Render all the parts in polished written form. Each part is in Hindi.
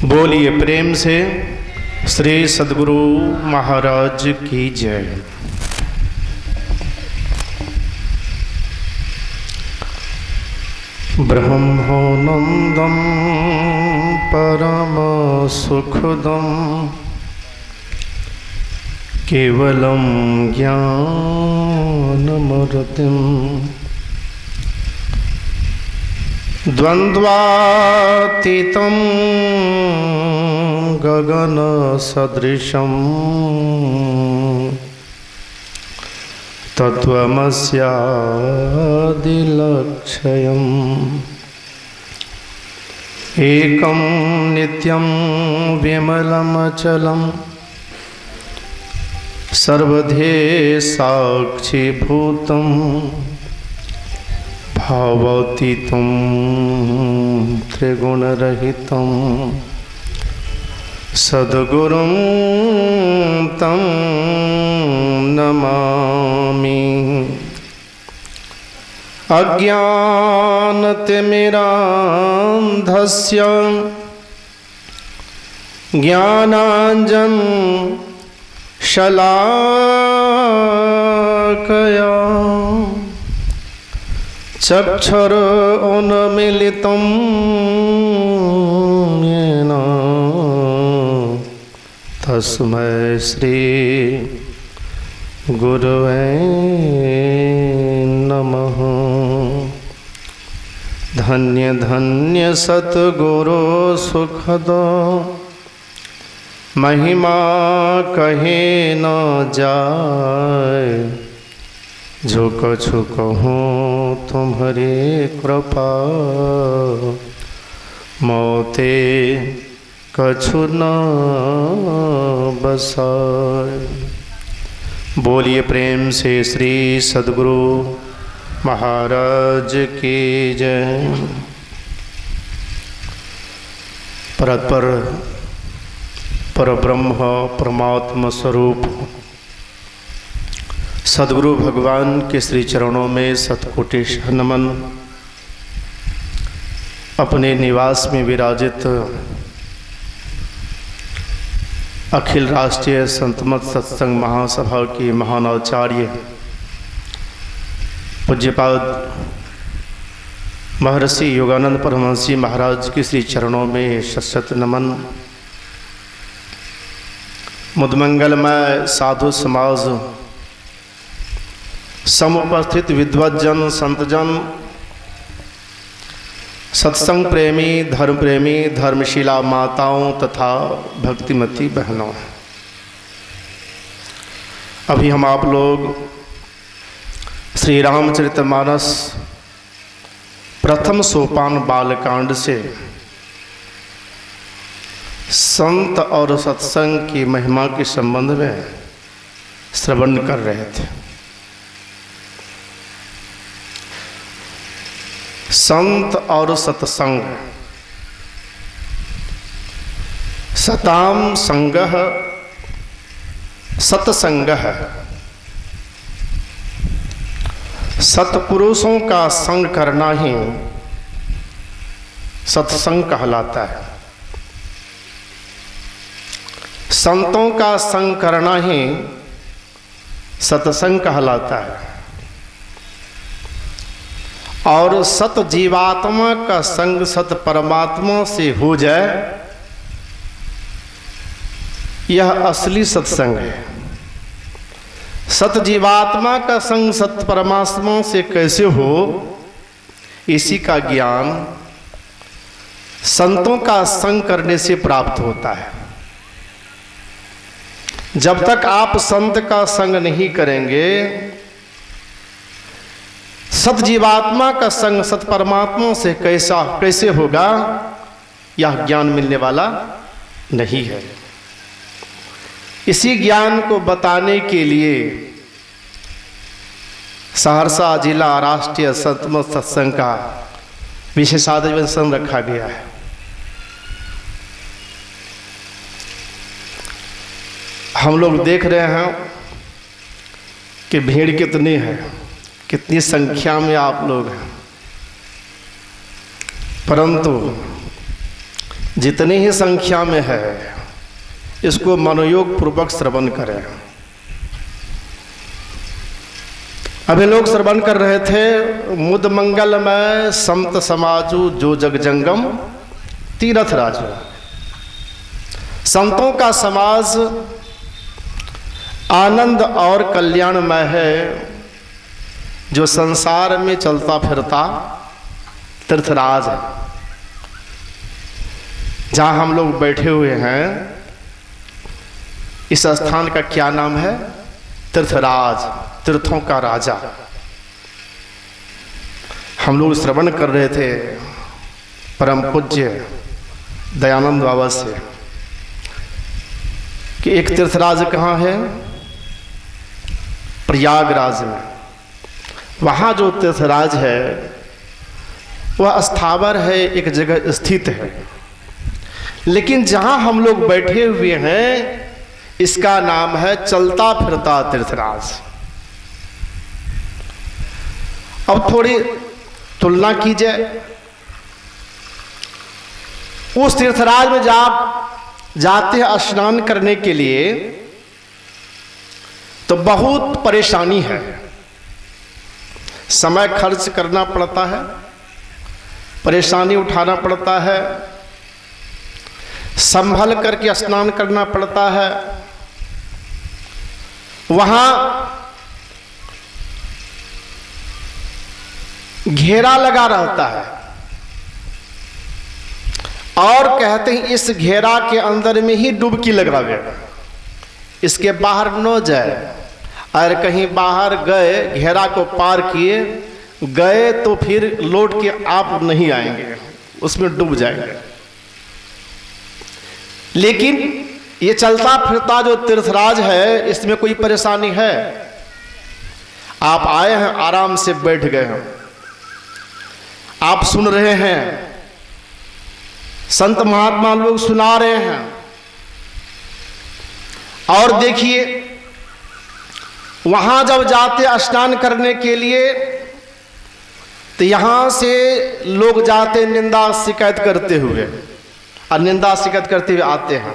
बोलिए प्रेम से श्री सद्गुरु महाराज की जय। ब्रह्मानंदं परम सुखदं केवलं ज्ञानमृतिं द्वन्द्वातीतं गगनसदृशं तत्त्वमस्यादिलक्ष्यम् एकं नित्यं विमलमचलं सर्वधे साक्षीभूतं भावातीतं त्रिगुणरहितं सद्गुरुं तं नमामि। अज्ञानतिमिरान्धस्य ज्ञानाञ्जनशलाकया चक्षुरुन्मीलितं येन तस्मै श्री गुरवे नमः। धन्य धन्य सतगुरु सुखदो महिमा कहे न जाए, जो कछु कहूँ तुम्हारी कृपा मोते कछु न बसाए। बोलिए प्रेम से श्री सद्गुरु महाराज की जय। परतपर परब्रह्म परमात्मा स्वरूप सद्गुरु भगवान के श्री चरणों में शतकोटि नमन। अपने निवास में विराजित अखिल राष्ट्रीय संतमत सत्संग महासभा के महान आचार्य पूज्यपाद महर्षि योगानंद परमहंस जी महाराज के श्री चरणों में शत नमन। मुदमंगलमय साधु समाज, समुपस्थित विद्वज्जन संतजन, सत्संग प्रेमी धर्म प्रेमी धर्मशिला माताओं तथा भक्तिमती बहनों, अभी हम आप लोग श्री रामचरितमानस प्रथम सोपान बालकांड से संत और सत्संग की महिमा के संबंध में श्रवण कर रहे थे। संत और सत्संग, सताम संगः सत्संगः, सत्पुरुषों का संग करना ही सत्संग कहलाता है। संतों का संग करना ही सत्संग कहलाता है। और सत जीवात्मा का संग सत परमात्मा से हो जाए, यह असली सत्संग है। सत जीवात्मा का संग सत परमात्मा से कैसे हो, इसी का ज्ञान संतों का संग करने से प्राप्त होता है। जब तक आप संत का संग नहीं करेंगे, सत जीवात्मा का संग सत परमात्मा से कैसे होगा, यह ज्ञान मिलने वाला नहीं है। इसी ज्ञान को बताने के लिए सहरसा जिला राष्ट्रीय संतमत सत्संग का विशेषाधिवेशन रखा गया है। हम लोग देख रहे हैं कि भीड़ कितनी है, कितनी संख्या में आप लोग हैं, परंतु जितनी ही संख्या में है इसको मनोयोग पूर्वक श्रवण करें। अभी लोग श्रवण कर रहे थे मुद मंगलमय संत समाजू जो जग जंगम तीरथ राजू। संतों का समाज आनंद और कल्याणमय है, जो संसार में चलता फिरता तीर्थराज है। जहाँ हम लोग बैठे हुए हैं इस स्थान का क्या नाम है? तीर्थराज, तीर्थों का राजा। हम लोग श्रवण कर रहे थे परम पूज्य दयानंद बाबा से कि एक तीर्थराज कहाँ है? प्रयागराज में। वहाँ जो तीर्थराज है वह स्थावर है, एक जगह स्थित है। लेकिन जहाँ हम लोग बैठे हुए हैं इसका नाम है चलता फिरता तीर्थराज। अब थोड़ी तुलना की जाए। उस तीर्थराज में जाते हैं स्नान करने के लिए तो बहुत परेशानी है, समय खर्च करना पड़ता है, परेशानी उठाना पड़ता है, संभल करके स्नान करना पड़ता है। वहां घेरा लगा रहता है और कहते हैं इस घेरा के अंदर में ही डुबकी लगावे, इसके बाहर न जाए। और कहीं बाहर गए, घेरा को पार किए गए तो फिर लौट के आप नहीं आएंगे, उसमें डूब जाएंगे। लेकिन ये चलता फिरता जो तीर्थराज है इसमें कोई परेशानी है? आप आए हैं, आराम से बैठ गए हैं, आप सुन रहे हैं, संत महात्मा लोग सुना रहे हैं। और देखिए वहां जब जाते स्नान करने के लिए तो यहां से लोग जाते निंदा शिकायत करते हुए, और निंदा शिकायत करते हुए आते हैं।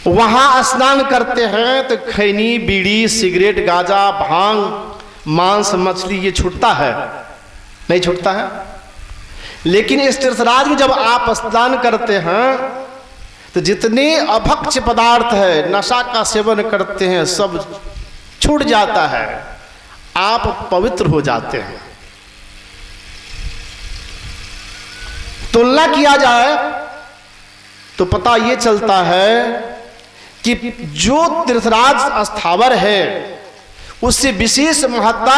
वहां स्नान करते हैं तो खैनी, बीड़ी, सिगरेट, गांजा, भांग, मांस, मछली ये छूटता है? नहीं छूटता है। लेकिन इस तीर्थराज में जब आप स्नान करते हैं तो जितने अभक्ष्य पदार्थ है, नशा का सेवन करते हैं, सब छूट जाता है, आप पवित्र हो जाते हैं। तुलना किया जाए तो पता ये चलता है कि जो तीर्थराज स्थावर है उससे विशेष महत्ता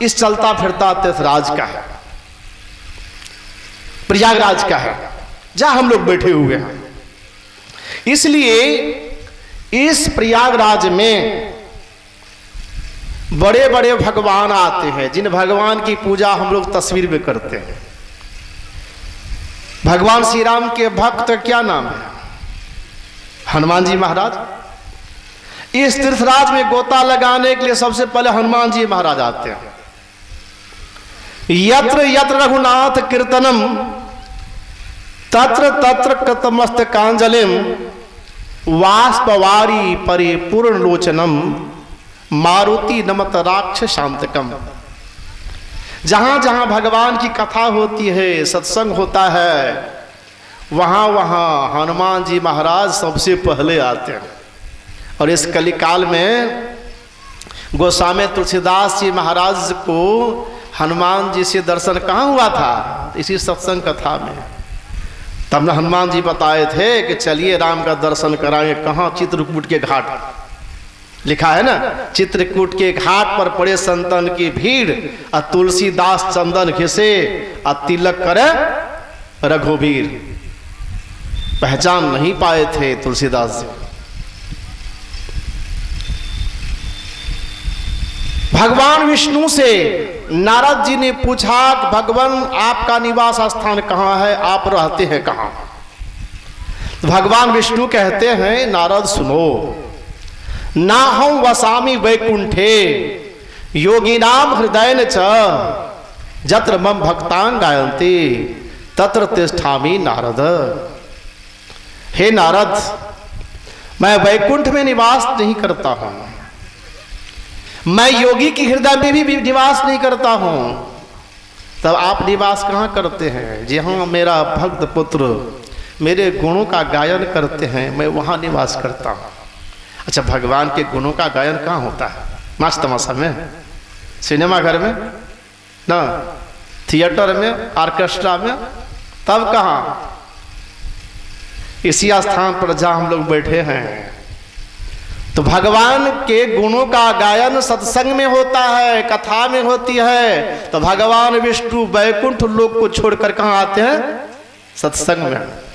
इस चलता फिरता तीर्थराज का है, प्रयागराज का है, जहां हम लोग बैठे हुए हैं। इसलिए इस प्रयागराज में बड़े बड़े भगवान आते हैं, जिन भगवान की पूजा हम लोग तस्वीर में करते हैं। भगवान श्री राम के भक्त क्या नाम है? हनुमान जी महाराज। इस तीर्थराज में गोता लगाने के लिए सबसे पहले हनुमान जी महाराज आते हैं। यत्र यत्र रघुनाथ कीर्तनम तत्र तत्र कृतमस्तकांजलिम वाष्पवारी परिपूर्ण लोचनम मारुति नमत राक्षस शांतकम। जहां जहां भगवान की कथा होती है, सत्संग होता है, वहां वहां हनुमान जी महाराज सबसे पहले आते हैं। और इस कलिकाल में गोस्वामी तुलसीदास जी महाराज को हनुमान जी से दर्शन कहाँ हुआ था? इसी सत्संग कथा में। तब न हनुमान जी बताए थे कि चलिए राम का दर्शन कराएंगे। कहाँ? चित्रकूट के घाट लिखा है ना, चित्रकूट के घाट पर पड़े संतन की भीड़, और तुलसीदास चंदन घिसे और तिलक करे रघुवीर। पहचान नहीं पाए थे तुलसीदास जी। भगवान विष्णु से नारद जी ने पूछा कि भगवान आपका निवास स्थान कहाँ है, आप रहते हैं कहाँ? भगवान विष्णु कहते हैं नारद सुनो, ना हम वसामी वैकुंठे योगिनाम हृदयन च जत्र मम भक्तां गायन्ति तत्र तिष्ठामि नारद। हे नारद, मैं वैकुंठ में निवास नहीं करता हूं, मैं योगी की हृदय में भी निवास नहीं करता हूं। तब आप निवास कहाँ करते हैं? जहाँ मेरा भक्त पुत्र मेरे गुणों का गायन करते हैं, मैं वहाँ निवास करता हूँ। अच्छा, भगवान के गुणों का गायन कहाँ होता है? नाच तमाशा में, सिनेमा घर में ना, थिएटर में, ऑर्केस्ट्रा में, तब कहाँ? इसी स्थान पर जहाँ हम लोग बैठे हैं। तो भगवान के गुणों का गायन सत्संग में होता है, कथा में होती है। तो भगवान विष्णु वैकुंठ लोक को छोड़कर कहाँ आते हैं? सत्संग में।